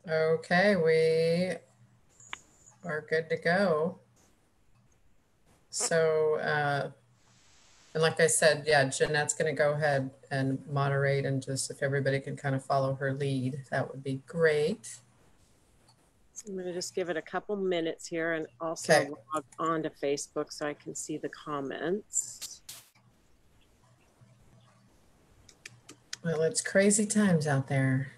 Okay, we are good to go. So, and like I said, yeah, Jeanette's going to go ahead and moderate, and just if everybody can kind of follow her lead, that would be great. I'm going to just give it a couple minutes here and also log on to Facebook so I can see the comments. Well, it's crazy times out there.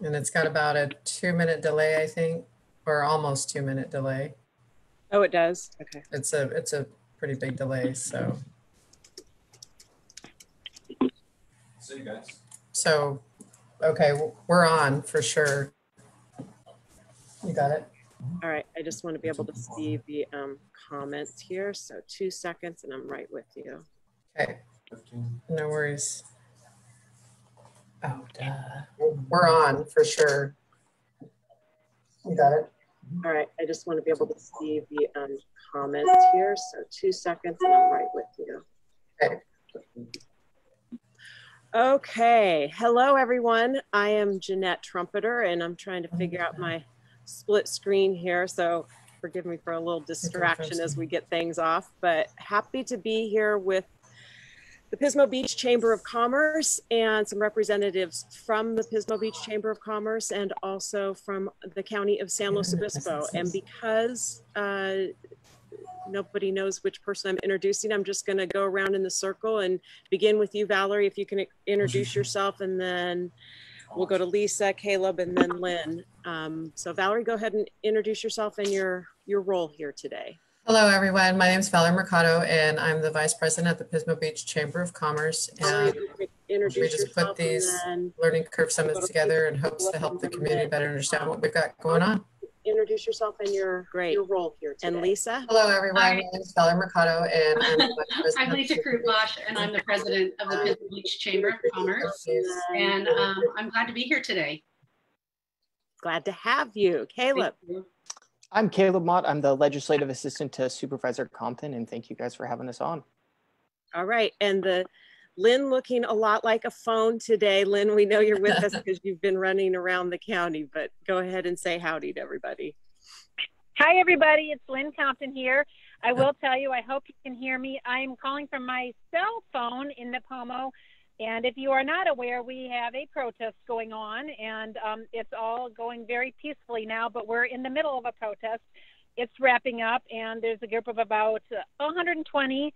And it's got about a 2-minute delay, I think, or almost 2-minute delay. Oh, it does? Okay. It's a pretty big delay, so. See you guys. So, okay, we're on for sure. You got it? All right, I just want to be able to see the comments here. So 2 seconds and I'm right with you. Okay, no worries. Oh, duh. We're on for sure. You got it? All right, I just want to be able to see the comments here. So 2 seconds and I'm right with you. Okay. Okay, hello everyone. I am Jeanette Trompeter and I'm trying to figure out my split screen here. So forgive me for a little distraction as we get things off, but happy to be here with the Pismo Beach Chamber of Commerce and some representatives from the Pismo Beach Chamber of Commerce and also from the County of San Luis Obispo. And because nobody knows which person I'm introducing, I'm just going to go around in the circle and begin with you, Valerie, if you can introduce yourself, and then we'll go to Lisa, Caleb, and then Lynn. So Valerie, go ahead and introduce yourself and your role here today. Hello, everyone. My name is Valerie Mercado, and I'm the Vice President at the Pismo Beach Chamber of Commerce. And we just put these learning curve summits together in hopes to help the community better understand what we've got going on. Introduce yourself and your role here today. And Lisa? Hello, everyone. My name is Valerie Mercado, and I'm Lisa Krutbosch, and I'm the president of the Pismo Beach Chamber of Commerce. And I'm glad to be here today. Glad to have you. Caleb? I'm Caleb Mott. I'm the legislative assistant to Supervisor Compton, and thank you guys for having us on. All right, and Lynn looking a lot like a phone today. Lynn, we know you're with us because you've been running around the county, but go ahead and say howdy to everybody. Hi, everybody. It's Lynn Compton here. I will tell you, I hope you can hear me. I'm calling from my cell phone in Nipomo. And if you are not aware, we have a protest going on, and it's all going very peacefully now, but we're in the middle of a protest. It's wrapping up, and there's a group of about 120,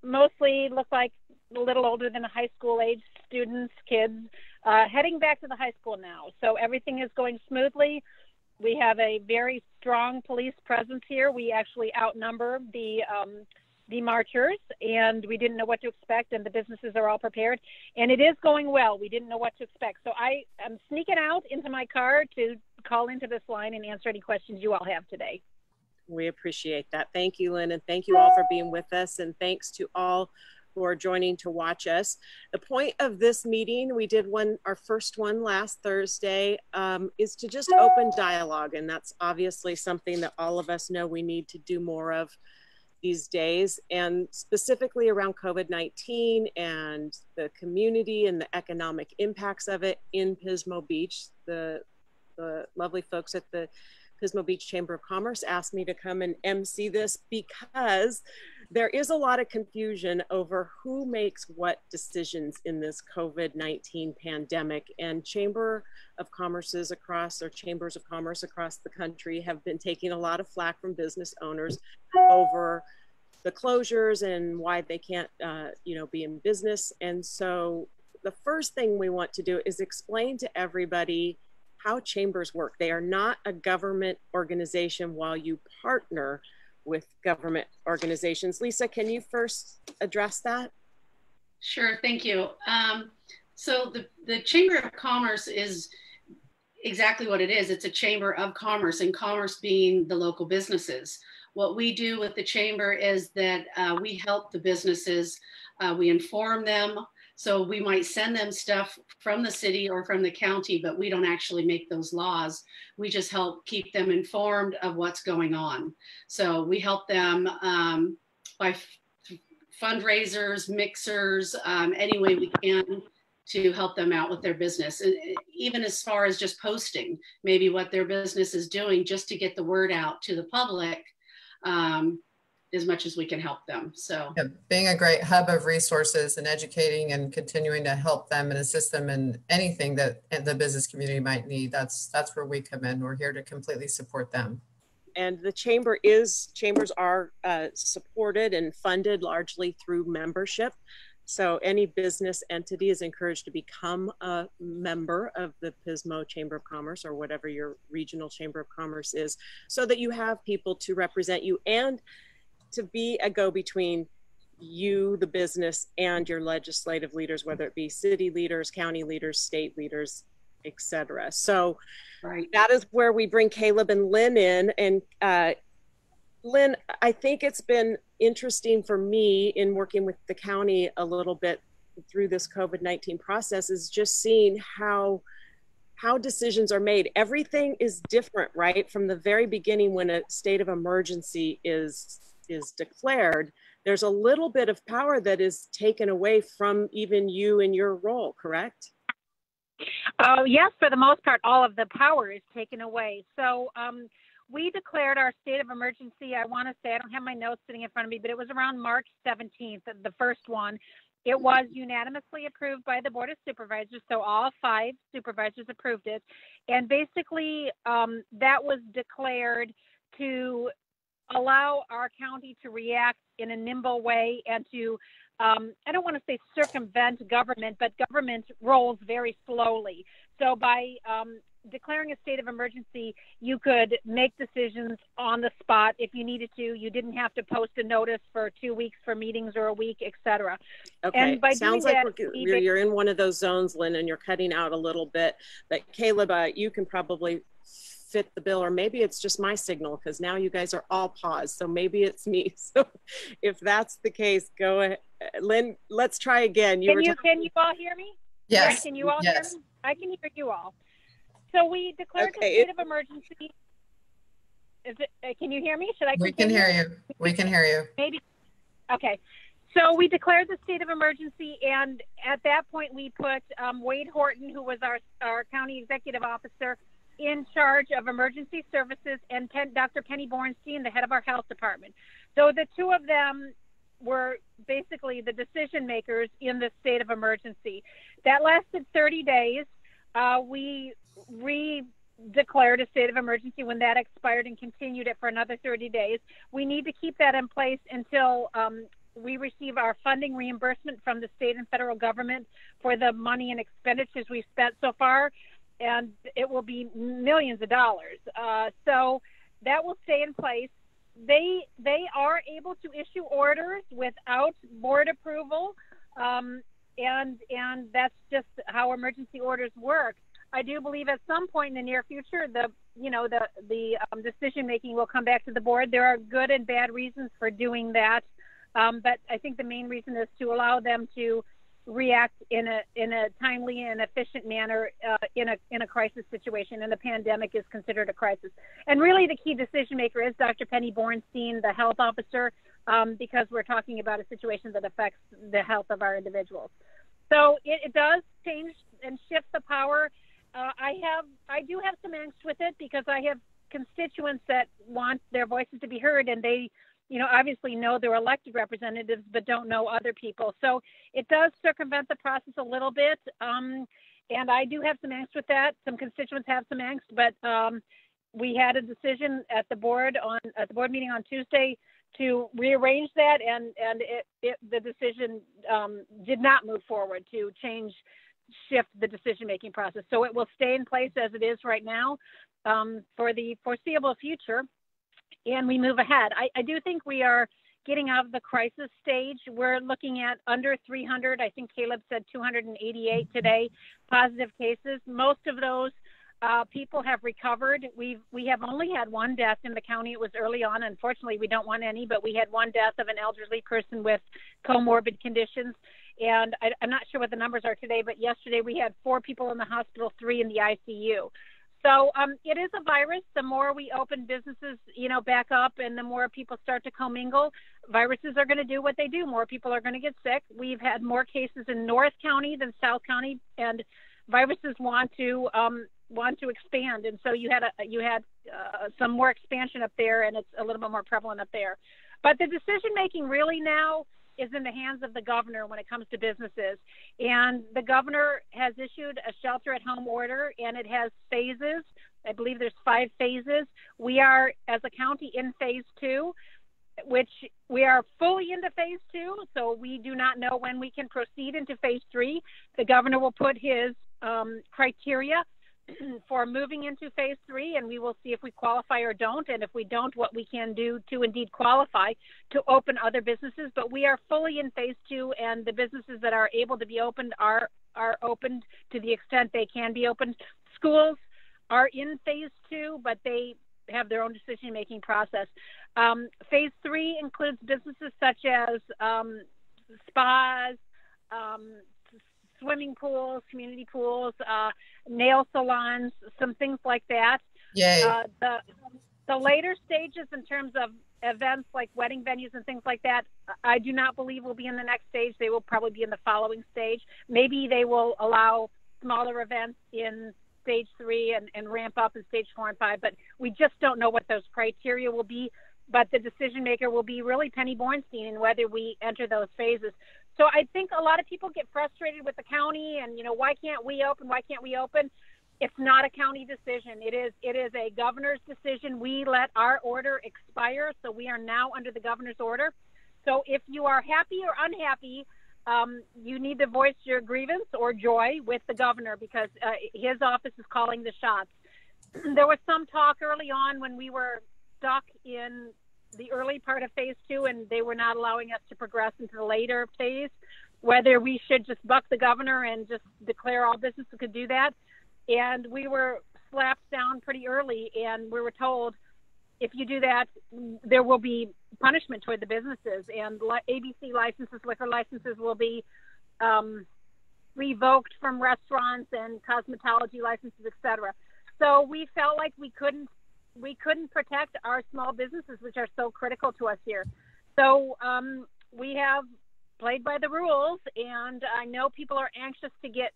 mostly look like a little older than high school age students, kids, heading back to the high school now. So everything is going smoothly. We have a very strong police presence here. We actually outnumber the marchers, and we didn't know what to expect, and the businesses are all prepared, and it is going well. We didn't know what to expect. So I am sneaking out into my car to call into this line and answer any questions you all have today. We appreciate that. Thank you, Lynn, and thank you all for being with us, and thanks to all who are joining to watch us. The point of this meeting, we did our first one last Thursday, is to just open dialogue, and that's obviously something that all of us know we need to do more of these days, and specifically around COVID-19 and the community and the economic impacts of it in Pismo Beach. The lovely folks at the Pismo Beach Chamber of Commerce asked me to come and MC this because there is a lot of confusion over who makes what decisions in this COVID-19 pandemic, and Chamber of Commerces across, or chambers of commerce across the country have been taking a lot of flack from business owners over the closures and why they can't, be in business. And so the first thing we want to do is explain to everybody how chambers work. They are not a government organization while you partner with government organizations. Lisa, can you first address that? Sure, thank you. So the Chamber of Commerce is exactly what it is. It's a chamber of commerce, and commerce being the local businesses. What we do with the chamber is that we help the businesses, we inform them. So we might send them stuff from the city or from the county, but we don't actually make those laws. We just help keep them informed of what's going on. So we help them by fundraisers, mixers, any way we can to help them out with their business. And even as far as just posting maybe what their business is doing, just to get the word out to the public, as much as we can help them. So yeah, being a great hub of resources and educating and continuing to help them and assist them in anything that the business community might need, that's where we come in. We're here to completely support them. And the chambers are supported and funded largely through membership. So any business entity is encouraged to become a member of the Pismo Chamber of Commerce, or whatever your regional Chamber of Commerce is, so that you have people to represent you and to be a go-between you, the business, and your legislative leaders, whether it be city leaders, county leaders, state leaders, etc. So that is where we bring Caleb and Lynn in. And Lynn, I think it's been interesting for me in working with the county a little bit through this COVID-19 process, is just seeing how decisions are made. Everything is different, right? From the very beginning, when a state of emergency is declared, there's a little bit of power that is taken away from even you in your role, correct? Yes, for the most part, all of the power is taken away. So we declared our state of emergency, I want to say, I don't have my notes sitting in front of me, but it was around March 17th, the first one. It was unanimously approved by the Board of Supervisors, so all 5 supervisors approved it. And basically, that was declared to allow our county to react in a nimble way and to, I don't want to say circumvent government, but government rolls very slowly. So by declaring a state of emergency, you could make decisions on the spot if you needed to. You didn't have to post a notice for 2 weeks for meetings or a week, etc. Okay, and by sounds like you're in one of those zones, Lynn, and you're cutting out a little bit. But Caleb, you can probably fit the bill, or maybe it's just my signal, because now you guys are all paused, so maybe it's me. So if that's the case, go ahead. Lynn, let's try again. Can you all hear me? Yes. Yeah, can you all hear me? I can hear you all. So we declared a state of emergency. Can you hear me? Should I continue? We can hear you. We can hear you. Maybe. Okay. So we declared the state of emergency, and at that point we put Wade Horton, who was our county executive officer, in charge of emergency services, and Dr. Penny Bornstein, the head of our health department. So the two of them were basically the decision makers in the state of emergency. That lasted 30 days. We re-declared a state of emergency when that expired and continued it for another 30 days. We need to keep that in place until we receive our funding reimbursement from the state and federal government for the money and expenditures we've spent so far, and it will be millions of dollars. So that will stay in place. They are able to issue orders without board approval, and that's just how emergency orders work. I do believe at some point in the near future, the decision making will come back to the board. There are good and bad reasons for doing that, but I think the main reason is to allow them to react in a timely and efficient manner in a crisis situation, and the pandemic is considered a crisis. And really the key decision maker is Dr. Penny Bornstein, the health officer, because we're talking about a situation that affects the health of our individuals. So it does change and shift the power. I do have some angst with it, because I have constituents that want their voices to be heard, and they obviously know their elected representatives, but don't know other people. So it does circumvent the process a little bit. And I do have some angst with that. Some constituents have some angst, but we had a decision at the board meeting on Tuesday to rearrange that, and the decision did not move forward to shift the decision-making process. So it will stay in place as it is right now for the foreseeable future. And we move ahead. I do think we are getting out of the crisis stage. We're looking at under 300. I think Caleb said 288 today, positive cases. Most of those people have recovered. We have only had one death in the county. It was early on. Unfortunately, we don't want any, but we had one death of an elderly person with comorbid conditions. And I'm not sure what the numbers are today, but yesterday we had 4 people in the hospital, 3 in the ICU. So it is a virus. The more we open businesses, back up, and the more people start to commingle, viruses are going to do what they do. More people are going to get sick. We've had more cases in North County than South County, and viruses want to expand. And so you had some more expansion up there, and it's a little bit more prevalent up there. But the decision making really now is in the hands of the governor when it comes to businesses. And the governor has issued a shelter-at-home order, and it has phases. I believe there's 5 phases. We are, as a county, in phase 2, which we are fully into phase 2, so we do not know when we can proceed into phase 3. The governor will put his criteria for moving into phase 3, and we will see if we qualify or don't, and if we don't, what we can do to indeed qualify to open other businesses. But we are fully in phase 2, and the businesses that are able to be opened are opened to the extent they can be opened. Schools are in phase 2, but they have their own decision-making process. Phase 3 includes businesses such as spas, swimming pools, community pools, nail salons, some things like that. Yay. The later stages in terms of events like wedding venues and things like that, I do not believe will be in the next stage. They will probably be in the following stage. Maybe they will allow smaller events in stage 3 and ramp up in stage 4 and 5, but we just don't know what those criteria will be. But the decision maker will be really Penny Bornstein in whether we enter those phases. So I think a lot of people get frustrated with the county and, why can't we open? Why can't we open? It's not a county decision. It is a governor's decision. We let our order expire, so we are now under the governor's order. So if you are happy or unhappy, you need to voice your grievance or joy with the governor, because his office is calling the shots. There was some talk early on when we were stuck in the early part of phase 2 and they were not allowing us to progress into the later phase, whether we should just buck the governor and just declare all businesses could do that. And we were slapped down pretty early, and we were told, if you do that, there will be punishment toward the businesses, and ABC licenses, liquor licenses will be revoked from restaurants, and cosmetology licenses, etc. So we felt like we couldn't protect our small businesses, which are so critical to us here. So we have played by the rules, and I know people are anxious to get,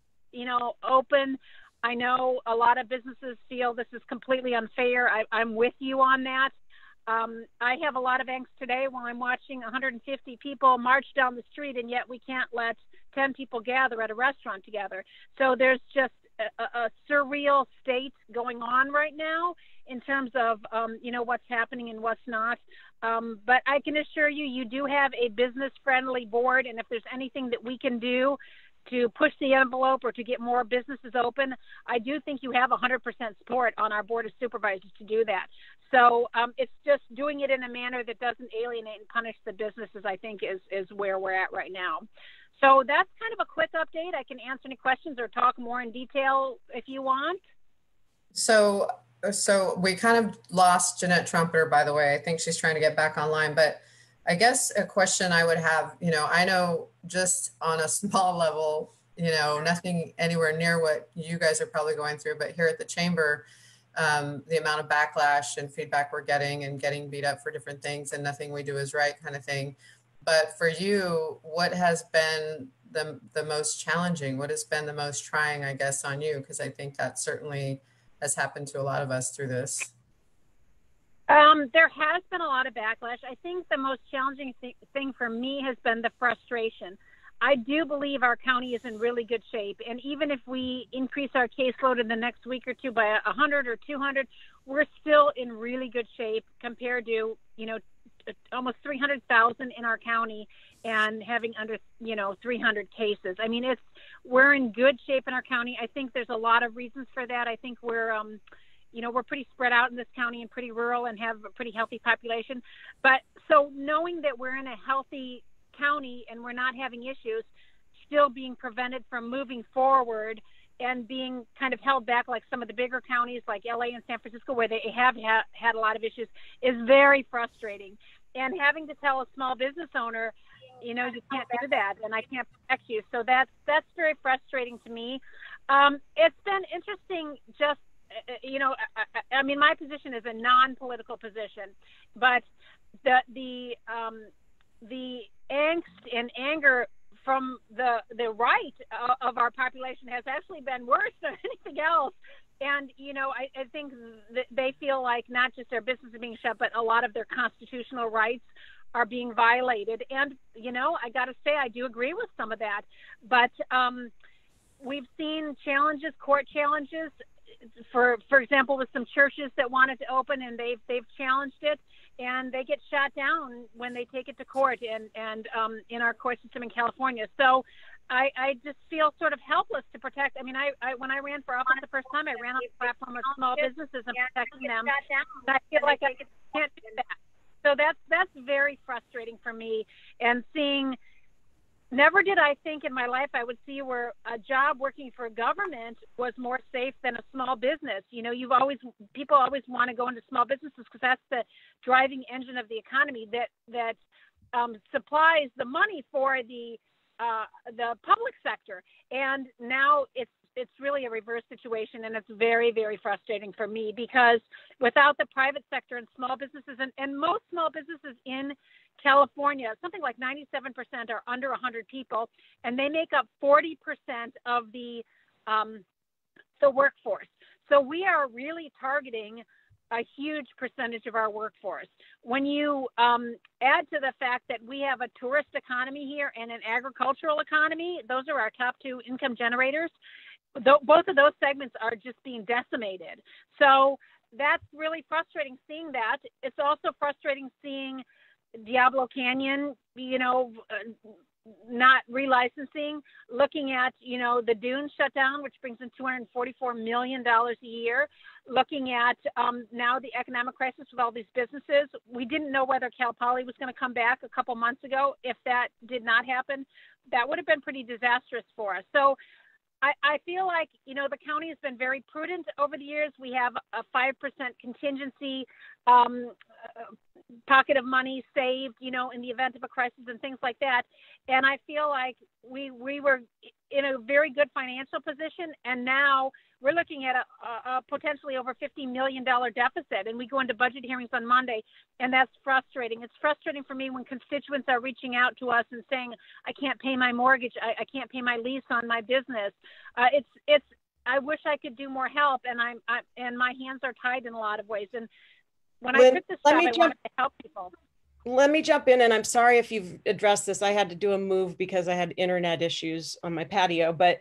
open. I know a lot of businesses feel this is completely unfair. I'm with you on that. I have a lot of angst today while I'm watching 150 people march down the street, and yet we can't let 10 people gather at a restaurant together. So there's just a surreal state going on right now in terms of, what's happening and what's not. But I can assure you, you do have a business-friendly board, and if there's anything that we can do to push the envelope or to get more businesses open, I do think you have 100% support on our Board of Supervisors to do that. So it's just doing it in a manner that doesn't alienate and punish the businesses, I think, is where we're at right now. So that's kind of a quick update. I can answer any questions or talk more in detail if you want. So we kind of lost Jeanette Trompeter, by the way. I think she's trying to get back online, but I guess a question I would have, I know just on a small level, nothing anywhere near what you guys are probably going through, but here at the chamber, the amount of backlash and feedback we're getting and getting beat up for different things and nothing we do is right kind of thing. But for you, what has been the most challenging? What has been the most trying, I guess, on you? Because I think that certainly has happened to a lot of us through this. There has been a lot of backlash. I think the most challenging thing for me has been the frustration. I do believe our county is in really good shape. And even if we increase our caseload in the next week or two by 100 or 200, we're still in really good shape compared to, almost 300,000 in our county and having under, 300 cases. I mean, we're in good shape in our county. I think there's a lot of reasons for that. I think we're pretty spread out in this county and pretty rural and have a pretty healthy population. But so knowing that we're in a healthy county and we're not having issues, still being prevented from moving forward and being kind of held back like some of the bigger counties like LA and San Francisco, where they have had a lot of issues, is very frustrating. And having to tell a small business owner, you can't do that and I can't protect you. So that's very frustrating to me. It's been interesting just you know, I mean, my position is a non-political position, but the angst and anger from the right of our population has actually been worse than anything else. And, you know, I think that they feel like not just their business is being shut, but a lot of their constitutional rights are being violated. And, you know, I got to say, I do agree with some of that. But we've seen challenges, court challenges, for example, with some churches that wanted to open, and they've challenged it, and they get shot down when they take it to court and in our court system in California. So I just feel sort of helpless to protect. I mean, I when I ran for office the first time, I ran on the platform of small businesses and protecting them. And I feel like I can't do that. So that's very frustrating for me. And seeing, never did I think in my life I would see where a job working for government was more safe than a small business. You know, people always want to go into small businesses because that's the driving engine of the economy that supplies the money for the public sector. And now it's really a reverse situation, and it's very, very frustrating for me, because without the private sector and small businesses, and most small businesses in California, something like 97% are under 100 people, and they make up 40% of the workforce. So we are really targeting a huge percentage of our workforce. When you add to the fact that we have a tourist economy here and an agricultural economy, those are our top two income generators. Both of those segments are just being decimated. So that's really frustrating seeing that. It's also frustrating seeing Diablo Canyon, you know, not relicensing, looking at, you know, the dunes shut down, which brings in $244 million a year, looking at now the economic crisis with all these businesses. We didn't know whether Cal Poly was going to come back a couple months ago. If that did not happen, that would have been pretty disastrous for us. So I feel like, you know, the county has been very prudent over the years. We have a 5% contingency pocket of money saved, you know, in the event of a crisis and things like that. And I feel like we were in a very good financial position, and now we're looking at a potentially over $50 million deficit, and we go into budget hearings on Monday, and that's frustrating. It's frustrating for me when constituents are reaching out to us and saying, I can't pay my mortgage, I can't pay my lease on my business. I wish I could do more help, and and my hands are tied in a lot of ways. And when I took this job, I wanted to help people. Let me jump in, and I'm sorry if you've addressed this. I had to do a move because I had internet issues on my patio, but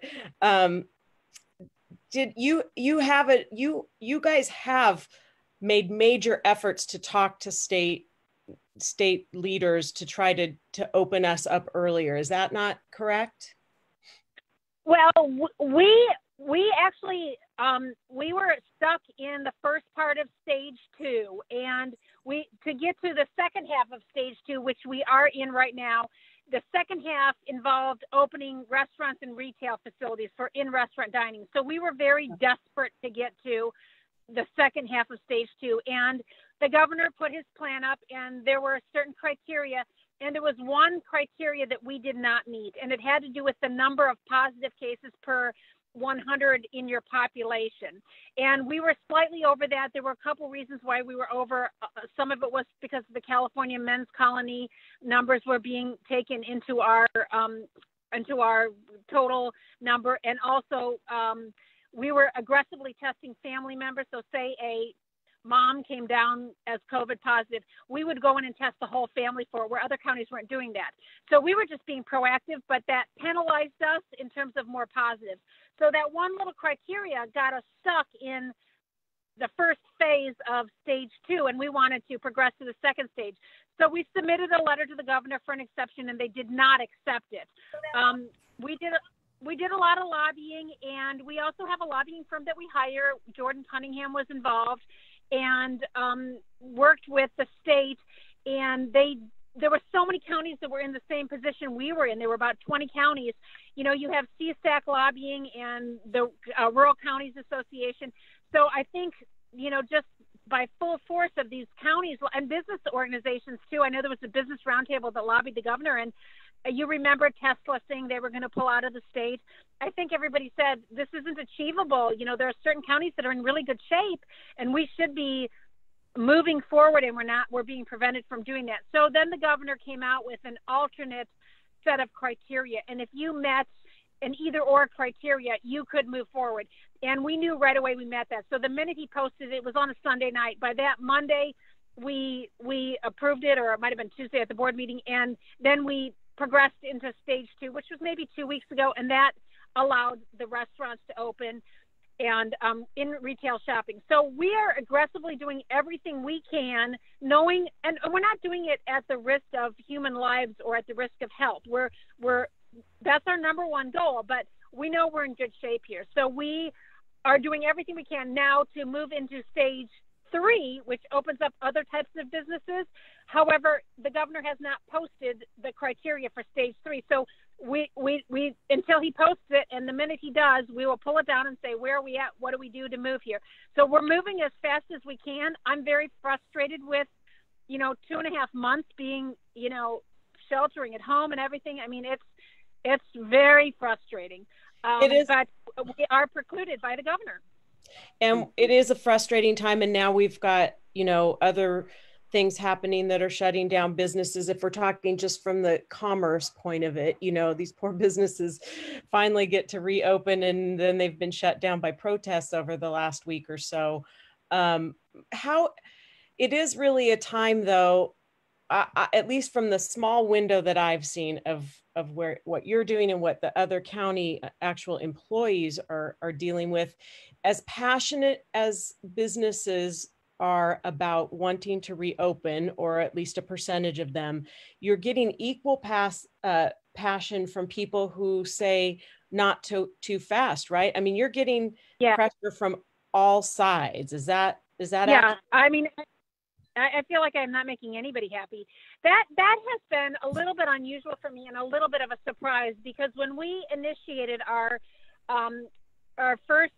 did you guys have made major efforts to talk to state leaders to try to open us up earlier? Is that not correct? Well, we actually we were stuck in the first part of stage 2, and to get to the second half of stage 2, which we are in right now, the second half involved opening restaurants and retail facilities for in-restaurant dining. So we were very desperate to get to the second half of stage 2, and the governor put his plan up, and there were certain criteria, and there was one criteria that we did not meet, and it had to do with the number of positive cases per 100 in your population. And we were slightly over that. There were a couple reasons why we were over. Some of it was because the California men's colony numbers were being taken into our total number. And also we were aggressively testing family members. So say a mom came down as COVID positive, we would go in and test the whole family for it, where other counties weren't doing that. So we were just being proactive, but that penalized us in terms of more positives. So that one little criteria got us stuck in the first phase of stage 2, and we wanted to progress to the second stage. So we submitted a letter to the governor for an exception, and they did not accept it. We did a lot of lobbying, and we also have a lobbying firm that we hire. Jordan Cunningham was involved and worked with the state, and there were so many counties that were in the same position we were in. There were about 20 counties. You know, you have CSAC lobbying and the Rural Counties Association. So I think, you know, just by full force of these counties and business organizations too, I know there was a business roundtable that lobbied the governor, and you remember Tesla saying they were going to pull out of the state. I think everybody said this isn't achievable. You know, there are certain counties that are in really good shape, and we should be moving forward, and we're being prevented from doing that. So then the governor came out with an alternate set of criteria, and if you met an either or criteria, you could move forward. And we knew right away we met that. So the minute he posted it was on a Sunday night. By that Monday, we approved it, or it might have been Tuesday at the board meeting, and then we progressed into stage 2, which was maybe 2 weeks ago, and that allowed the restaurants to open and in retail shopping. So we are aggressively doing everything we can, knowing, and we're not doing it at the risk of human lives or at the risk of health. That's our number one goal, but we know we're in good shape here. So we are doing everything we can now to move into stage 3, which opens up other types of businesses. However, the governor has not posted the criteria for stage 3. So we until he posts it, and the minute he does, we will pull it down and say, where are we at? What do we do to move here? So we're moving as fast as we can. I'm very frustrated with, 2.5 months being, sheltering at home and everything. I mean, it's very frustrating. It is, but we are precluded by the governor. and it is a frustrating time. And now we've got, other things happening that are shutting down businesses. If we're talking just from the commerce point of it, these poor businesses finally get to reopen, and then they've been shut down by protests over the last week or so. How it is really a time, though, at least from the small window that I've seen of what you're doing and what the other county actual employees are dealing with, as passionate as businesses are about wanting to reopen, or at least a percentage of them, you're getting equal passion from people who say not too fast, right? I mean, you're getting pressure from all sides. Is that yeah? I mean, I feel like I'm not making anybody happy. That has been a little bit unusual for me and a little bit of a surprise, because when we initiated our first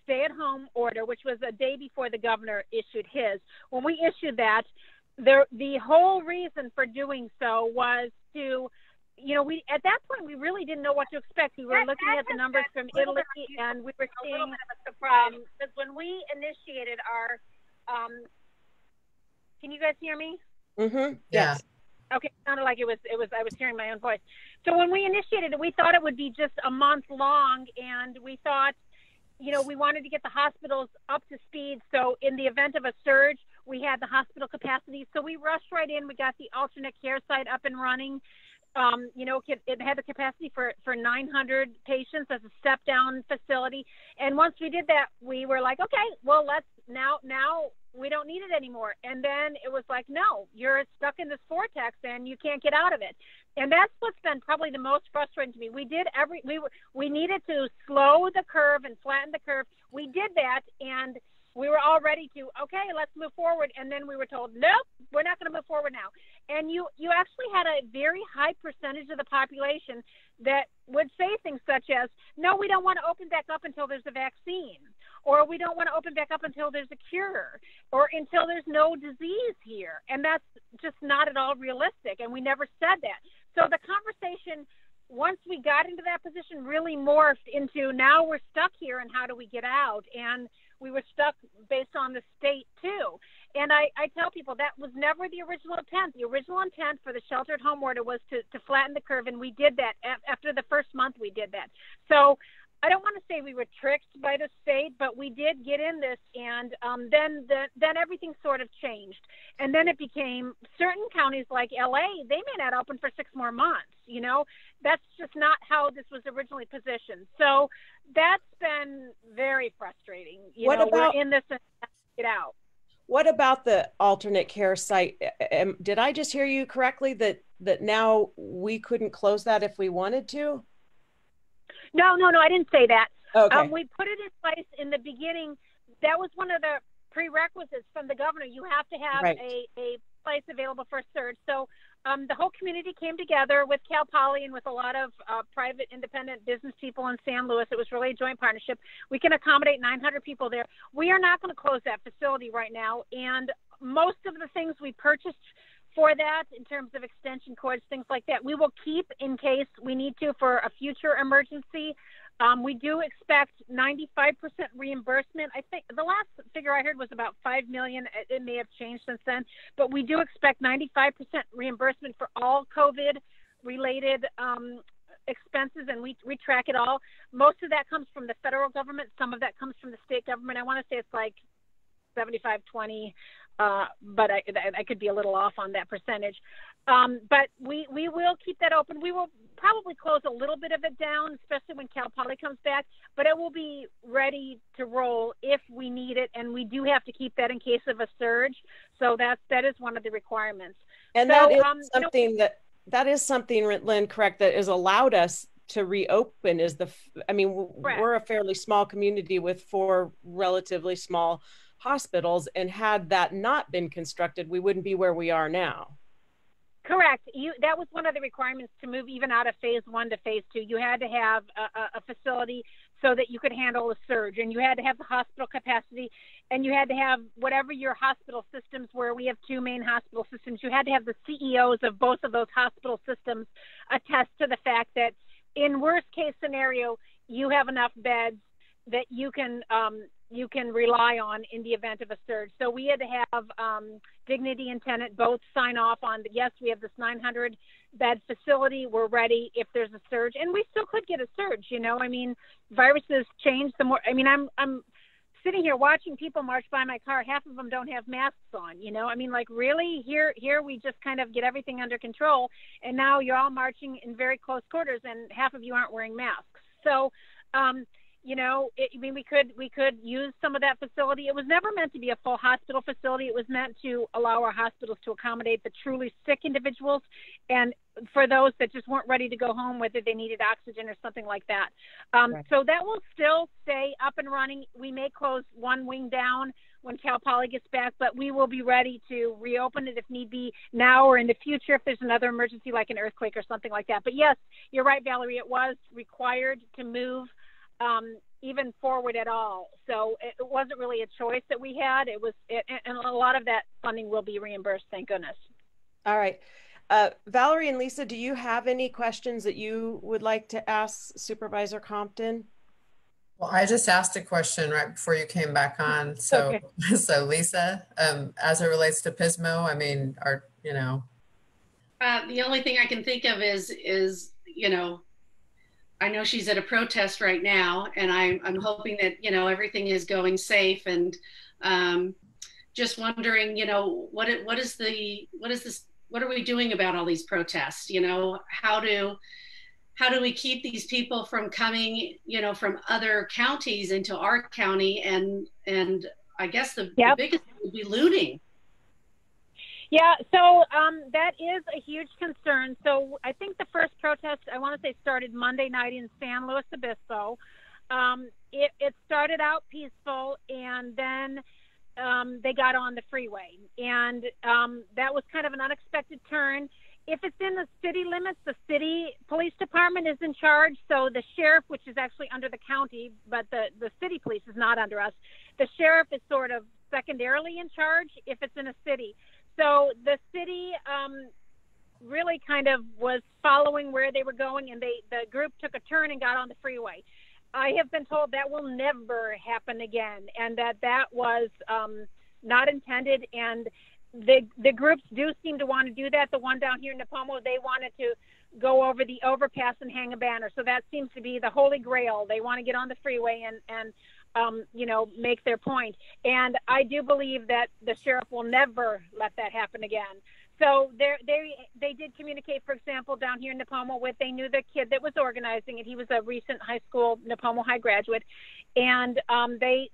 stay-at-home order, which was a day before the governor issued his, when we issued that, the whole reason for doing so was to, we at that point we really didn't know what to expect. We were looking at the numbers from Italy, and we were seeing because when we initiated our can you guys hear me? Mm-hmm. Yeah. Okay, it sounded like it was I was hearing my own voice. So when we initiated it, we thought it would be just a month long, and we thought, we wanted to get the hospitals up to speed. So in the event of a surge, we had the hospital capacity. So we rushed right in. We got the alternate care site up and running. It had the capacity for 900 patients as a step-down facility. And once we did that, we were like, okay, well, let's now we don't need it anymore. And then it was like, no, you're stuck in this vortex and you can't get out of it. And that's what's been probably the most frustrating to me. We needed to slow the curve and flatten the curve. We did that, and we were all ready to, okay, let's move forward. And then we were told, nope, we're not going to move forward now. And you actually had a very high percentage of the population that would say things such as, no, we don't want to open back up until there's a vaccine, or we don't want to open back up until there's a cure, or until there's no disease here. And that's just not at all realistic. And we never said that. So the conversation, once we got into that position, really morphed into, now we're stuck here and how do we get out? And we were stuck based on the state too. And I tell people that was never the original intent. The original intent for the shelter at home order was to flatten the curve, and we did that. After the first month, we did that. So I don't want to say we were tricked by the state, but we did get in this, and then everything sort of changed. And then it became certain counties like LA, they may not open for 6 more months. That's just not how this was originally positioned. So that's been very frustrating. We're in this and get out. What about the alternate care site? Did I just hear you correctly that now we couldn't close that if we wanted to? No, I didn't say that. Okay. We put it in place in the beginning. That was one of the prerequisites from the governor. You have to have a place available for a surge. So the whole community came together with Cal Poly and with a lot of private independent business people in San Luis. It was really a joint partnership. We can accommodate 900 people there. We are not going to close that facility right now. And most of the things we purchased for that in terms of extension cords, things like that. We will keep in case we need to for a future emergency. We do expect 95% reimbursement. I think the last figure I heard was about $5 million. It may have changed since then, but we do expect 95% reimbursement for all COVID-related expenses, and we track it all. Most of that comes from the federal government. Some of that comes from the state government. I want to say it's like 75-20, but I could be a little off on that percentage. But we will keep that open. We will probably close a little bit of it down, especially when Cal Poly comes back, but it will be ready to roll if we need it, and we do have to keep that in case of a surge. So that is one of the requirements. And so, that is something that is something, Lynn, correct, that has allowed us to reopen is we're a fairly small community with 4 relatively small hospitals, and had that not been constructed, we wouldn't be where we are now. Correct. That was one of the requirements to move even out of phase 1 to phase 2. You had to have a facility so that you could handle a surge, and you had to have the hospital capacity, and you had to have whatever your hospital systems were. We have 2 main hospital systems. You had to have the CEOs of both of those hospital systems attest to the fact that in worst case scenario, you have enough beds that you can rely on in the event of a surge. So we had to have Dignity and Tenet both sign off on yes, we have this 900 bed facility. We're ready if there's a surge, and we still could get a surge. Viruses change. I'm sitting here watching people march by my car. Half of them don't have masks on. Really, here we just kind of get everything under control, and now you're all marching in very close quarters, and half of you aren't wearing masks. So. We could use some of that facility. It was never meant to be a full hospital facility. It was meant to allow our hospitals to accommodate the truly sick individuals, and for those that just weren't ready to go home, whether they needed oxygen or something like that. Right. So that will still stay up and running. We may close one wing down when Cal Poly gets back, but we will be ready to reopen it if need be now or in the future if there's another emergency like an earthquake or something like that. But yes, you're right, Valerie, it was required to move even forward at all. So it wasn't really a choice that we had. And a lot of that funding will be reimbursed, thank goodness. All right. Valerie and Lisa, do you have any questions that you would like to ask Supervisor Compton? Well, I just asked a question right before you came back on. So, okay. So Lisa, as it relates to Pismo, the only thing I can think of is I know she's at a protest right now, and I'm hoping that, everything is going safe, and just wondering, what are we doing about all these protests? How do we keep these people from coming, from other counties into our county? And I guess the biggest would be looting. Yeah, so that is a huge concern. So I think the first protest, I want to say, started Monday night in San Luis Obispo. It started out peaceful, and then they got on the freeway. And that was kind of an unexpected turn. If it's in the city limits, the city police department is in charge. So the sheriff, which is actually under the county, but the city police is not under us. The sheriff is sort of secondarily in charge if it's in a city. So the city really kind of was following where they were going, and the group took a turn and got on the freeway. I have been told that will never happen again, and that was not intended. And the groups do seem to want to do that. The one down here in Nipomo, they wanted to go over the overpass and hang a banner. So that seems to be the holy grail. They want to get on the freeway and make their point. And I do believe that the sheriff will never let that happen again. So they did communicate, for example, down here in Nipomo they knew the kid that was organizing it. He was a recent high school Nipomo High graduate. And they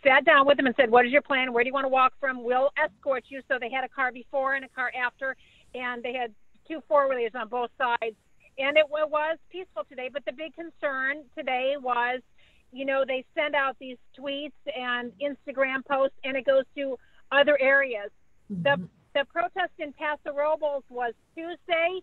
sat down with him and said, what is your plan? Where do you want to walk from? We'll escort you. So they had a car before and a car after, and they had 2 4-wheelers on both sides. And it was peaceful today. But the big concern today was, they send out these tweets and Instagram posts, and it goes to other areas. Mm-hmm. The protest in Paso Robles was Tuesday,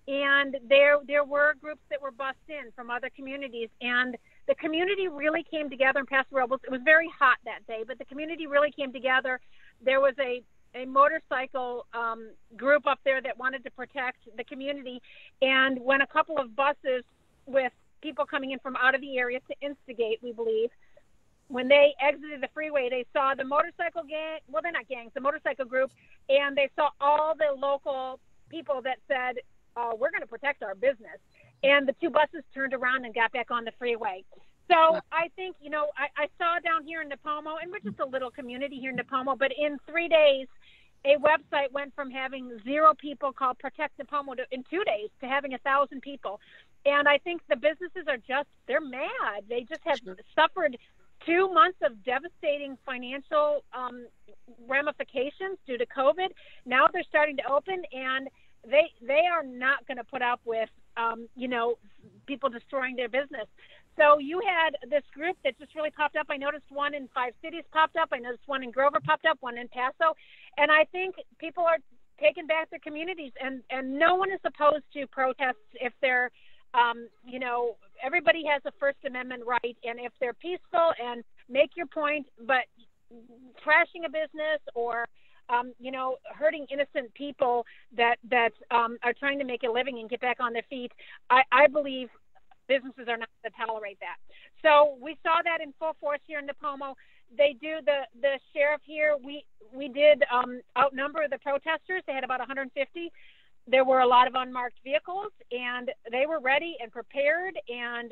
and there were groups that were bussed in from other communities, and the community really came together in Paso Robles. It was very hot that day, but the community really came together. There was a motorcycle group up there that wanted to protect the community. And when a couple of buses with people coming in from out of the area to instigate, we believe, when they exited the freeway, they saw the motorcycle gang, well, they're not gangs, the motorcycle group, and they saw all the local people that said, we're going to protect our business. And the two buses turned around and got back on the freeway. So I think, you know, I saw down here in Nipomo, and we're just a little community here in Nipomo, but in 3 days, a website went from having 0 people called Protect Nipomo in 2 days to having 1,000 people. And I think the businesses are just, they're mad. They just have suffered 2 months of devastating financial ramifications due to COVID. Now they're starting to open, and they are not going to put up with, you know, people destroying their business. So you had this group that just really popped up. I noticed one in 5 cities popped up. I noticed one in Grover popped up, one in Paso. And I think people are taking back their communities, and no one is opposed to protests if they're, you know, everybody has a First Amendment right. And if they're peaceful and make your point, but trashing a business or, you know, hurting innocent people that are trying to make a living and get back on their feet, I believe businesses are not going to tolerate that. So we saw that in full force here in Nipomo. They do the sheriff here. We did outnumber the protesters. They had about 150. There were a lot of unmarked vehicles, and they were ready and prepared, and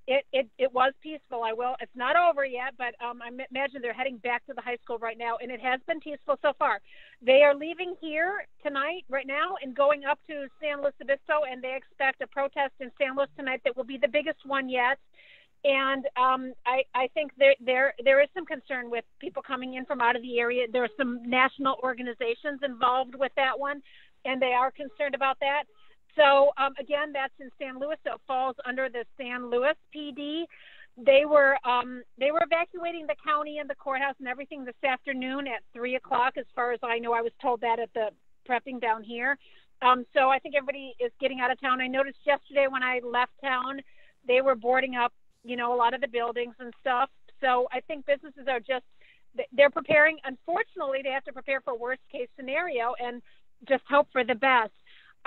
it was peaceful. It's not over yet, but I imagine they're heading back to the high school right now, and it has been peaceful so far. They are leaving here tonight, right now, and going up to San Luis Obispo, and they expect a protest in San Luis tonight that will be the biggest one yet. And I think there is some concern with people coming in from out of the area. There are some national organizations involved with that one, and they are concerned about that. So again, that's in San Luis, so it falls under the San Luis PD. They were evacuating the county and the courthouse and everything this afternoon at 3 o'clock, as far as I know. I was told that at the prepping down here. So I think everybody is getting out of town. I noticed yesterday when I left town, they were boarding up, you know, a lot of the buildings and stuff. So I think businesses are just, they're preparing. Unfortunately, they have to prepare for worst case scenario and just hope for the best.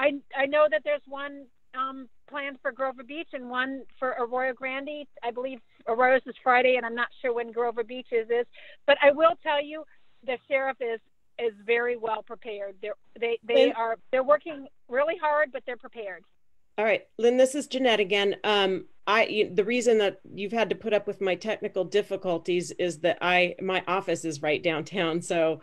I know that there's one planned for Grover Beach and one for Arroyo Grande. I believe Arroyo's is Friday, and I'm not sure when Grover Beach's is. But I will tell you, the sheriff is very well prepared. They're working really hard, but they're prepared. All right, Lynn, this is Jeanette again. The reason that you've had to put up with my technical difficulties is that my office is right downtown. So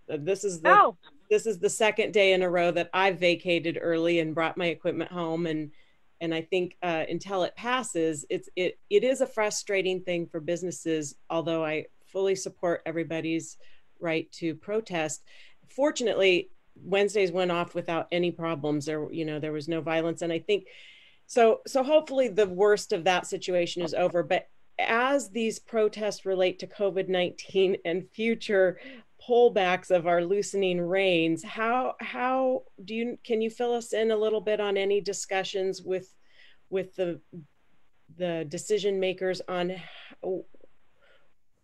this is the second day in a row that I've vacated early and brought my equipment home. And I think until it passes, it is a frustrating thing for businesses, although I fully support everybody's right to protest. Fortunately, Wednesdays went off without any problems. There was no violence. And I think, so hopefully the worst of that situation is over. But as these protests relate to COVID-19 and future pullbacks of our loosening reins, can you fill us in a little bit on any discussions with the decision makers on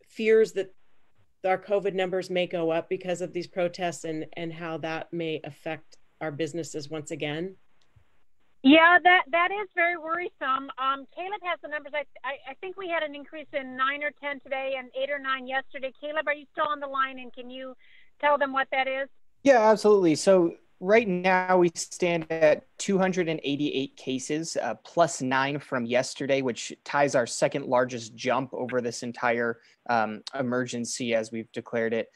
fears that our COVID numbers may go up because of these protests and how that may affect our businesses once again? Yeah, that is very worrisome. Caleb has the numbers. I think we had an increase in 9 or 10 today and 8 or 9 yesterday. Caleb, are you still on the line, and can you tell them what that is? Yeah, absolutely. So right now we stand at 288 cases, plus 9 from yesterday, which ties our second largest jump over this entire emergency as we've declared it.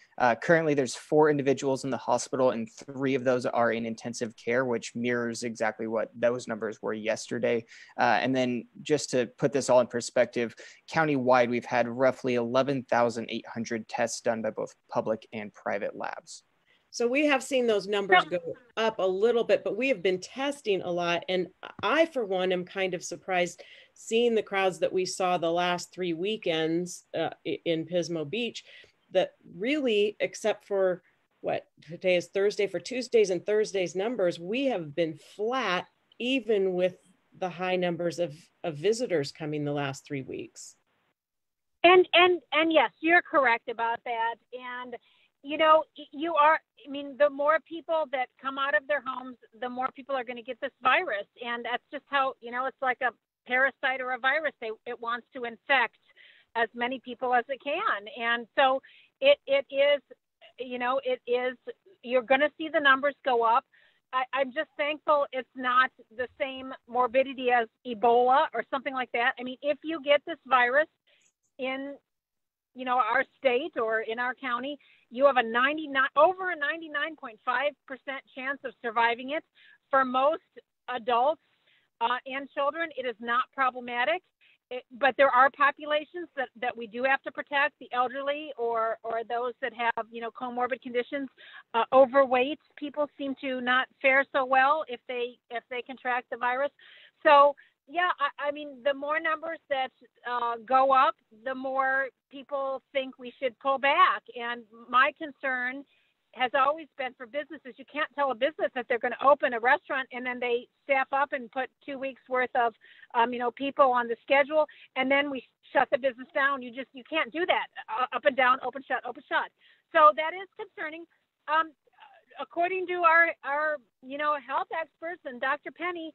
Currently, there's 4 individuals in the hospital, and 3 of those are in intensive care, which mirrors exactly what those numbers were yesterday. And then just to put this all in perspective, countywide, we've had roughly 11,800 tests done by both public and private labs. So we have seen those numbers go up a little bit, but we have been testing a lot. And I, for one, am kind of surprised seeing the crowds that we saw the last 3 weekends in Pismo Beach, that really, except for today is Thursday, for Tuesdays and Thursdays numbers, we have been flat, even with the high numbers of visitors coming the last 3 weeks. And yes, you're correct about that. And you know, I mean, the more people that come out of their homes, the more people are going to get this virus. And that's just how, you know, it's like a parasite or a virus. It wants to infect as many people as it can. And so it is, you know, you're going to see the numbers go up. I'm just thankful it's not the same morbidity as Ebola or something like that. I mean, if you get this virus in, you know, our state or in our county, you have over a 99.5% chance of surviving it. For most adults and children, it is not problematic. But there are populations that we do have to protect, the elderly or those that have, you know, comorbid conditions. Overweight people seem to not fare so well if they contract the virus. So, yeah, I mean, the more numbers that go up, the more people think we should pull back. And my concern has always been for businesses. You can't tell a business that they're going to open a restaurant and then they staff up and put 2 weeks worth of, you know, people on the schedule, and then we shut the business down. You can't do that. Up and down, open, shut, open, shut. So that is concerning. According to our, you know, health experts and Dr. Penny,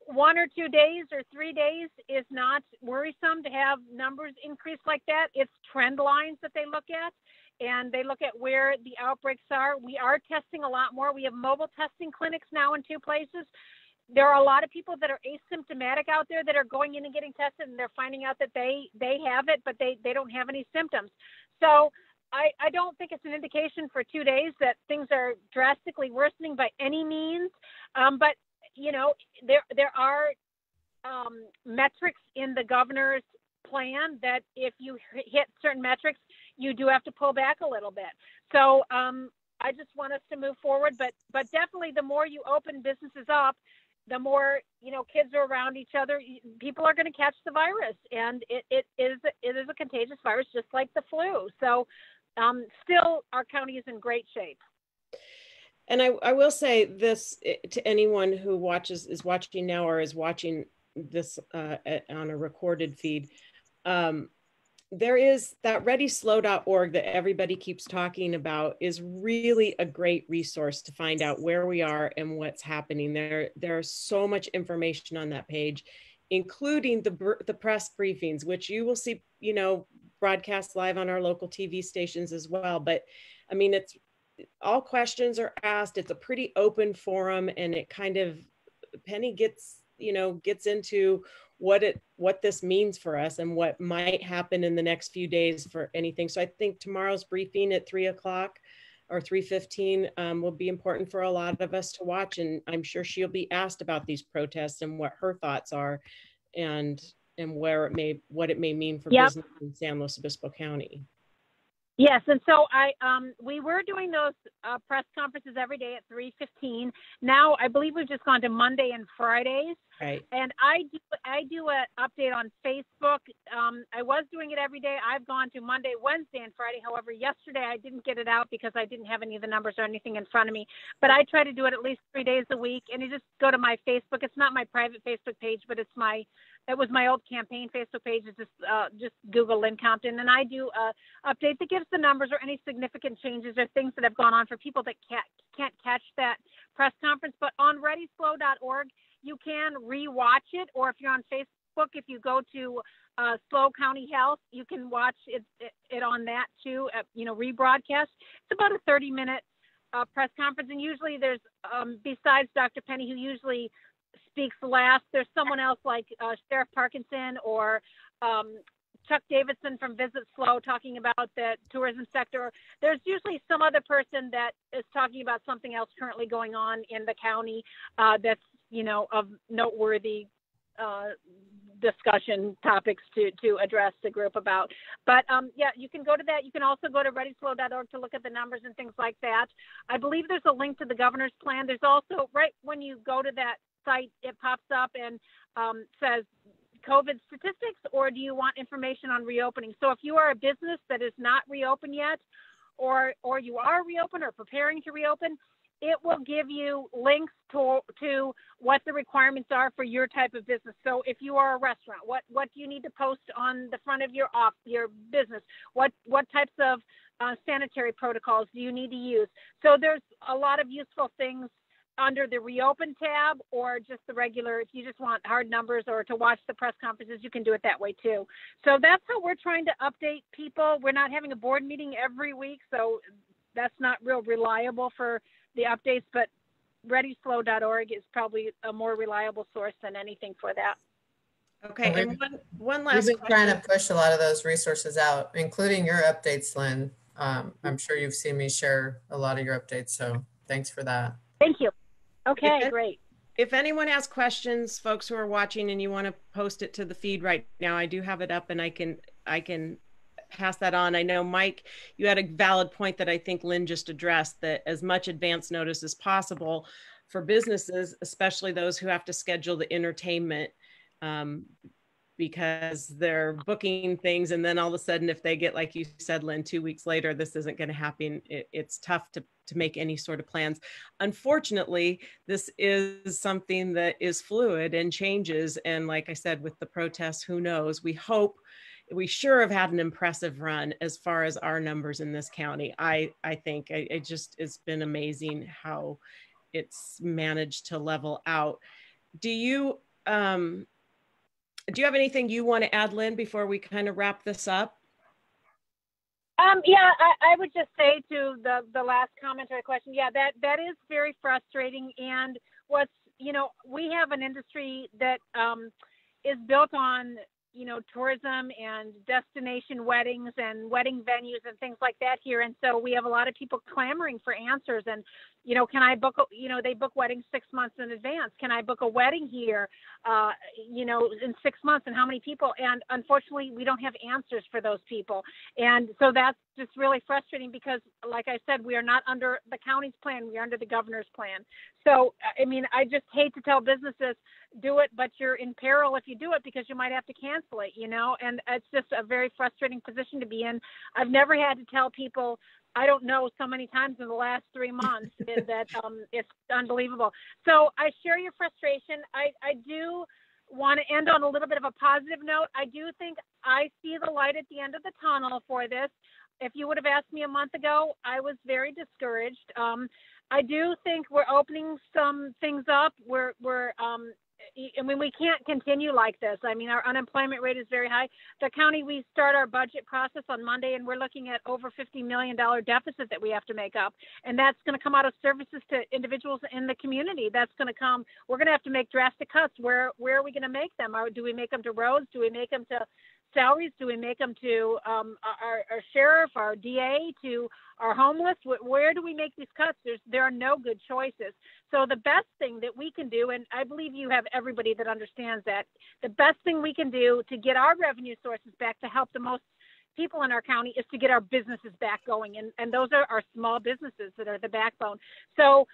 1 or 2 days or 3 days is not worrisome to have numbers increase like that. It's trend lines that they look at, and they look at where the outbreaks are. We are testing a lot more. We have mobile testing clinics now in 2 places. There are a lot of people that are asymptomatic out there that are going in and getting tested, and they're finding out that they have it, but they don't have any symptoms. So I don't think it's an indication for 2 days that things are drastically worsening by any means. But you know, there are metrics in the governor's plan that if you hit certain metrics, you do have to pull back a little bit. So I just want us to move forward, but definitely the more you open businesses up, the more, you know, kids are around each other, people are going to catch the virus, and it is a contagious virus just like the flu. So still our county is in great shape. And I will say this to anyone who is watching now or is watching this on a recorded feed. There is that readyslow.org that everybody keeps talking about is really a great resource to find out where we are and what's happening. There's so much information on that page, including the press briefings, which you will see, you know, broadcast live on our local TV stations as well. But I mean, it's all questions are asked. It's a pretty open forum, and it kind of, Penny gets into what this means for us and what might happen in the next few days for anything. So I think tomorrow's briefing at 3 o'clock or 3:15 will be important for a lot of us to watch. And I'm sure she'll be asked about these protests and what her thoughts are and what it may mean for business in San Luis Obispo County. Yes, and so we were doing those press conferences every day at 3:15. Now I believe we've just gone to Monday and Fridays. Right. And I do an update on Facebook. I was doing it every day. I've gone to Monday, Wednesday, and Friday. However, yesterday I didn't get it out because I didn't have any of the numbers or anything in front of me. But I try to do it at least 3 days a week. And you just go to my Facebook. It's not my private Facebook page, but it was my old campaign Facebook page. It's just Google Lynn Compton, and I do update that gives the numbers or any significant changes or things that have gone on for people that can't catch that press conference. But on readyslow.org, you can rewatch it, or if you're on Facebook, if you go to Slow County Health, you can watch it on that too. Rebroadcast. It's about a 30-minute press conference, and usually there's besides Dr. Penny, who usually speaks last, there's someone else like Sheriff Parkinson or Chuck Davidson from Visit Slow talking about the tourism sector. There's usually some other person that is talking about something else currently going on in the county that's, of noteworthy discussion topics to address the group about. But you can go to that. You can also go to readyslow.org to look at the numbers and things like that. I believe there's a link to the governor's plan. There's also, right when you go to that site, it pops up and says COVID statistics, or do you want information on reopening? So if you are a business that is not reopened yet, or you are reopened or preparing to reopen, it will give you links to what the requirements are for your type of business. So if you are a restaurant, what do you need to post on the front of your business? What types of sanitary protocols do you need to use? So there's a lot of useful things under the reopen tab, or just the regular, if you just want hard numbers or to watch the press conferences, you can do it that way too. So that's how we're trying to update people. We're not having a board meeting every week, so that's not real reliable for the updates, but readyslow.org is probably a more reliable source than anything for that. Okay, and one last We've been trying to push a lot of those resources out, including your updates, Lynn. I'm sure you've seen me share a lot of your updates, so thanks for that. Thank you. Okay, great. If anyone has questions, folks who are watching, and you want to post it to the feed right now, I do have it up and I can pass that on. I know, Mike, you had a valid point that I think Lynn just addressed, that as much advance notice as possible for businesses, especially those who have to schedule the entertainment, because they're booking things, and then all of a sudden, if they get, like you said, Lynn, 2 weeks later, this isn't going to happen. It's tough to make any sort of plans. Unfortunately, this is something that is fluid and changes. And like I said, with the protests, who knows? We sure have had an impressive run as far as our numbers in this county. I think it's been amazing how it's managed to level out. Do you have anything you want to add, Lynn, before we kind of wrap this up? Yeah, I would just say to the last comment or question, yeah, that is very frustrating. And we have an industry that is built on, tourism and destination weddings and wedding venues and things like that here. And so we have a lot of people clamoring for answers. And, can I book, they book weddings 6 months in advance. Can I book a wedding here, in 6 months, and how many people? And unfortunately, we don't have answers for those people. And so that's just really frustrating because, like I said, we are not under the county's plan. We are under the governor's plan. So, I just hate to tell businesses, do it, but you're in peril if you do it because you might have to cancel it, and it's just a very frustrating position to be in. I've never had to tell people, I don't know, so many times in the last 3 months that it's unbelievable. So I share your frustration. I do want to end on a little bit of a positive note. I do think I see the light at the end of the tunnel for this. If you would have asked me a month ago, I was very discouraged. I do think we're opening some things up. We can't continue like this. Our unemployment rate is very high. The county, we start our budget process on Monday, and we're looking at over $50 million deficit that we have to make up. And that's going to come out of services to individuals in the community. That's going to come. We're going to have to make drastic cuts. Where are we going to make them? Do we make them to roads? Do we make them to salaries? Do we make them to our sheriff, our DA, to our homeless? Where do we make these cuts? There are no good choices. So the best thing that we can do, and I believe you have everybody that understands that, the best thing we can do to get our revenue sources back to help the most people in our county is to get our businesses back going. And those are our small businesses that are the backbone. So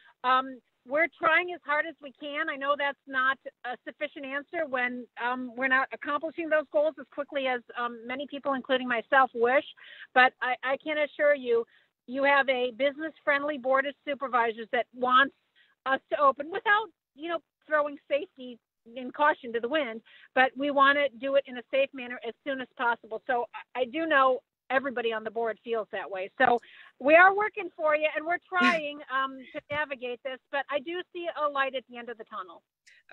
we're trying as hard as we can. I know that's not a sufficient answer when we're not accomplishing those goals as quickly as many people, including myself, wish. But I can assure you, you have a business-friendly board of supervisors that wants us to open without, throwing safety and caution to the wind. But we want to do it in a safe manner as soon as possible. So I do know everybody on the board feels that way. So we are working for you, and we're trying to navigate this, but I do see a light at the end of the tunnel.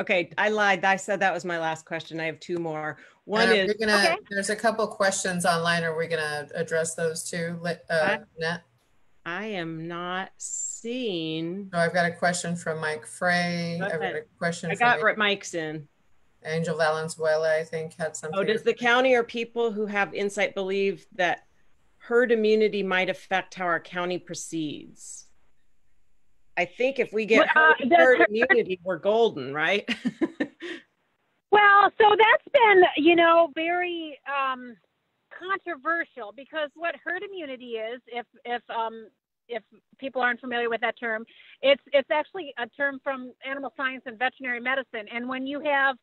Okay, I lied. I said that was my last question. I have two more. One is, there's a couple questions online. Are we going to address those too, Jeanette? I am not seeing. So I've got a question from Mike Frey. I've got a question. I got Mike's in. Angel Valenzuela, I think, had something. Oh, does the county or people who have insight believe that herd immunity might affect how our county proceeds? I think if we get herd immunity, we're golden, right? Well, so that's been, very controversial, because what herd immunity is, if people aren't familiar with that term, it's actually a term from animal science and veterinary medicine. And when you have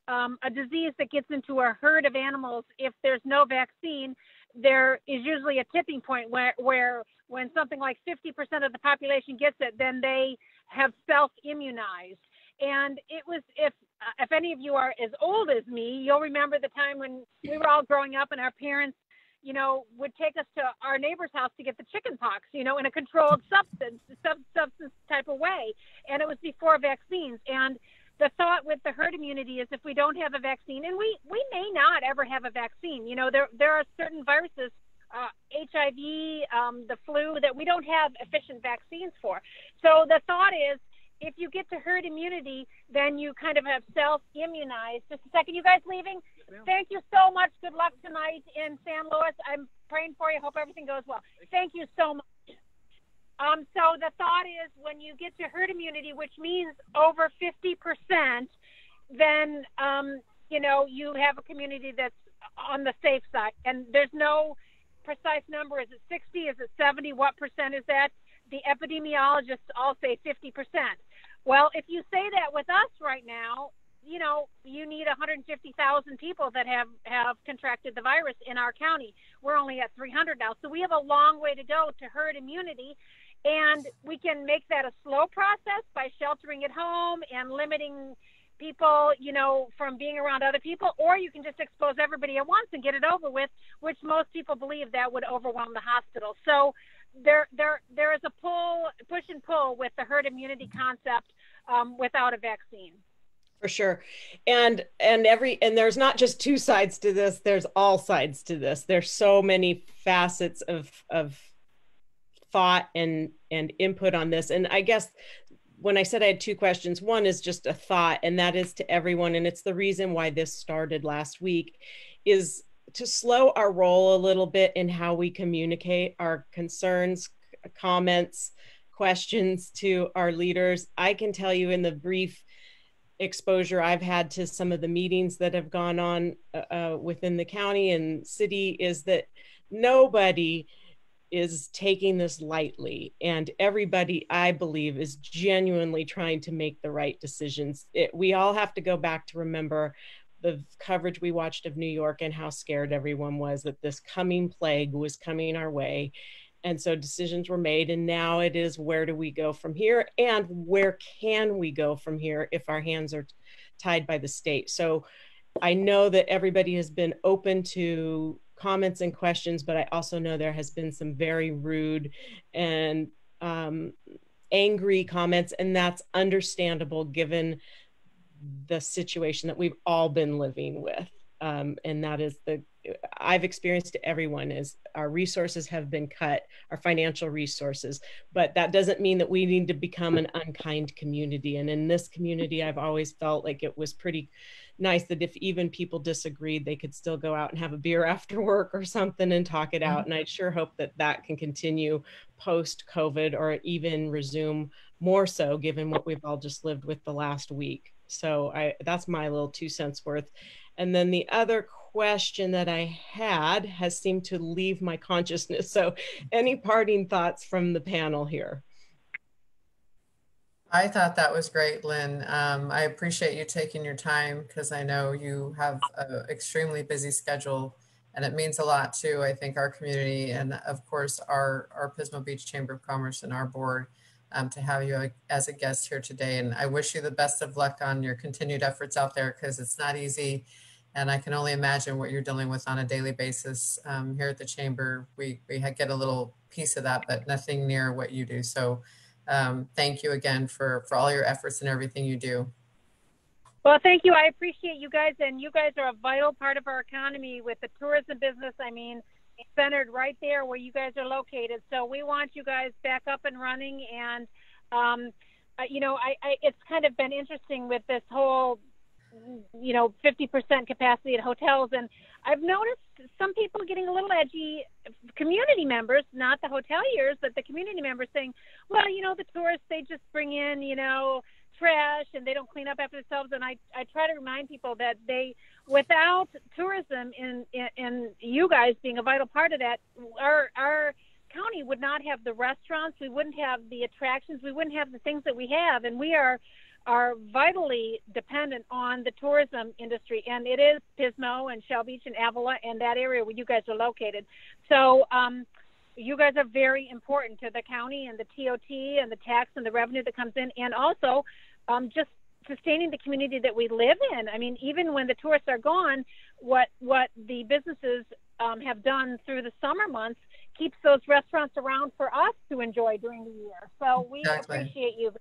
a disease that gets into a herd of animals, if there's no vaccine, there is usually a tipping point where when something like 50% of the population gets it, then they have self-immunized. And it was, if any of you are as old as me, you'll remember the time when we were all growing up and our parents you know, would take us to our neighbor's house to get the chicken pox, you know, in a controlled substance type of way. And it was before vaccines. And the thought with the herd immunity is if we don't have a vaccine, and we may not ever have a vaccine, you know, there are certain viruses, HIV, the flu, that we don't have efficient vaccines for. So the thought is, if you get to herd immunity, then you kind of have self-immunized. Just a second, you guys leaving? Yes, thank you so much. Good luck tonight in San Luis. I'm praying for you. Hope everything goes well. Thank you so much. So the thought is, when you get to herd immunity, which means over 50%, then, you know, you have a community that's on the safe side. And there's no precise number. Is it 60? Is it 70? What percent is that? The epidemiologists all say 50%. Well, if you say that with us right now, you know, you need 150,000 people that have contracted the virus in our county. We're only at 300 now. So we have a long way to go to herd immunity. And we can make that a slow process by sheltering at home and limiting people, you know, from being around other people, or you can just expose everybody at once and get it over with, which most people believe that would overwhelm the hospital. So there is a push and pull with the herd immunity concept without a vaccine. For sure. And there's not just two sides to this, there's all sides to this. There's so many facets of thought and input on this. And I guess when I said I had two questions, one is just a thought, and that is to everyone, and it's the reason why this started last week, is to slow our roll a little bit in how we communicate our concerns, comments, questions to our leaders. I can tell you, in the brief exposure I've had to some of the meetings that have gone on within the county and city, is that nobody is taking this lightly, and everybody, I believe, is genuinely trying to make the right decisions. We all have to go back to remember the coverage we watched of New York and how scared everyone was that this coming plague was coming our way. And so decisions were made, and now it is, where do we go from here, and where can we go from here if our hands are tied by the state? So I know that everybody has been open to comments and questions, but I also know there has been some very rude and angry comments, and that's understandable given the situation that we've all been living with. And that is I've experienced to everyone, is our resources have been cut, our financial resources, but that doesn't mean that we need to become an unkind community. And in this community, I've always felt like it was pretty nice that if even people disagreed, they could still go out and have a beer after work or something and talk it out. And I sure hope that that can continue post-COVID, or even resume more so, given what we've all just lived with the last week. So that's my little 2 cents worth. And then the other question that I had has seemed to leave my consciousness. So any parting thoughts from the panel here? I thought that was great, Lynn. I appreciate you taking your time, because I know you have an extremely busy schedule, and it means a lot to, I think, our community, and of course our Pismo Beach Chamber of Commerce and our board, to have you as a guest here today. And I wish you the best of luck on your continued efforts out there, because it's not easy. And I can only imagine what you're dealing with on a daily basis. Here at the Chamber, we get a little piece of that, but nothing near what you do. So thank you again for all your efforts and everything you do. Well, thank you. I appreciate you guys, and you guys are a vital part of our economy with the tourism business. I mean, centered right there where you guys are located. So we want you guys back up and running. And, you know, it's kind of been interesting with this whole, you know, 50% capacity at hotels. And I've noticed some people getting a little edgy, community members, not the hoteliers, but the community members saying, well, you know, the tourists, they just bring in, you know, trash and they don't clean up after themselves. And I try to remind people that without tourism and you guys being a vital part of that, our county would not have the restaurants, we wouldn't have the attractions, we wouldn't have the things that we have. And we are vitally dependent on the tourism industry, and it is Pismo and Shell Beach and Avila and that area where you guys are located. So you guys are very important to the county and the TOT and the tax and the revenue that comes in, and also just sustaining the community that we live in. I mean, even when the tourists are gone, what the businesses have done through the summer months keeps those restaurants around for us to enjoy during the year. So we appreciate you.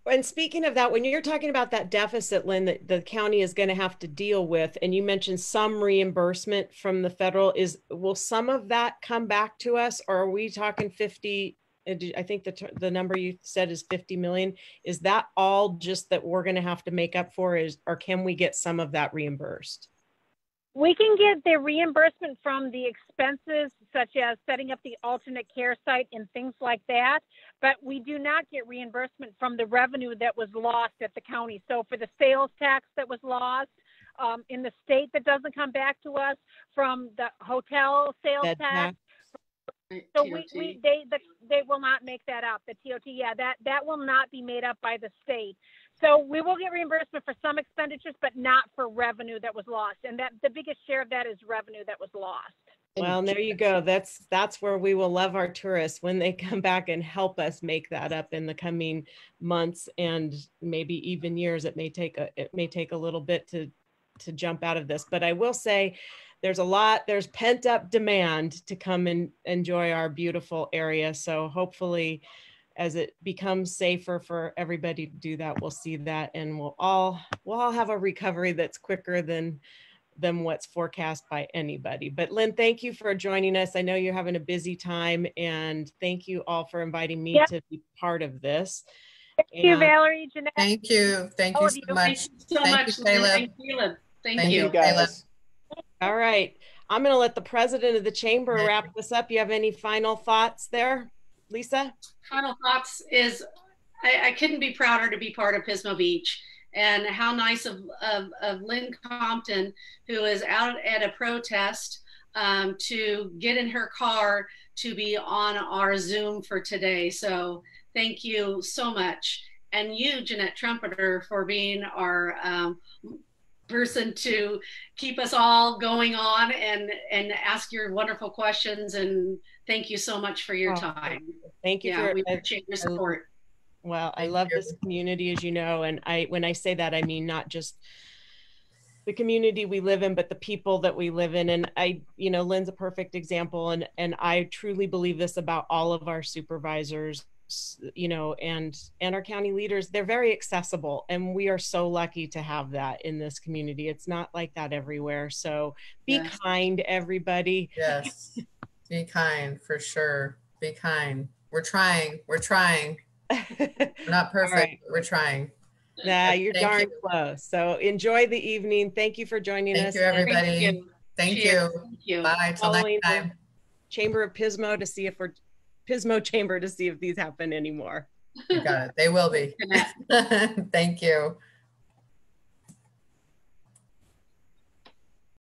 And speaking of that, when you're talking about that deficit, Lynn, that the county is going to have to deal with, and you mentioned some reimbursement from the federal, will some of that come back to us, or are we talking 50? I think the number you said is 50 million. Is that all just that we're going to have to make up for, or can we get some of that reimbursed? We can get the reimbursement from the expenses, such as setting up the alternate care site and things like that, but we do not get reimbursement from the revenue that was lost at the county. So for the sales tax that was lost in the state that doesn't come back to us, from the hotel sales tax. So they will not make that up. The TOT, yeah, that will not be made up by the state. So we will get reimbursement for some expenditures, but not for revenue that was lost. And that the biggest share of that is revenue that was lost. Well, there you go. That's where we will love our tourists, when they come back and help us make that up in the coming months and maybe even years. It may take a little bit to jump out of this, but I will say there's pent up demand to come and enjoy our beautiful area. So hopefully, as it becomes safer for everybody to do that, we'll see that, and we'll all have a recovery that's quicker than what's forecast by anybody. But Lynn, thank you for joining us. I know you're having a busy time, and thank you all for inviting me to be part of this. Thank you, Valerie, Jeanette. Thank you. Thank you so much. Thank you so much, Caleb. Thank you, Caleb. Thank you. Guys. All right. I'm going to let the president of the chamber wrap this up. You have any final thoughts there, Lisa? Final thoughts is I couldn't be prouder to be part of Pismo Beach, and how nice of Lynn Compton, who is out at a protest, to get in her car to be on our Zoom for today. So thank you so much. And you, Jeanette Trompeter, for being our person to keep us all going on and ask your wonderful questions. And thank you so much for your time. Thank you. We appreciate your support. Well, I love this community, as you know, and when I say that, I mean not just the community we live in, but the people that we live in. And Lynn's a perfect example, and I truly believe this about all of our supervisors, and our county leaders. They're very accessible, and we are so lucky to have that in this community. It's not like that everywhere. So be kind, everybody. Yes, be kind, for sure. Be kind. We're trying. We're not perfect. Right. We're trying. Nah, you're darn close. So enjoy the evening. Thank you for joining us. Thank you, everybody. Thank you. Thank you. Bye. Till next time. Chamber of Pismo to see if Pismo Chamber to see if these happen anymore. You got it. They will be. Thank you.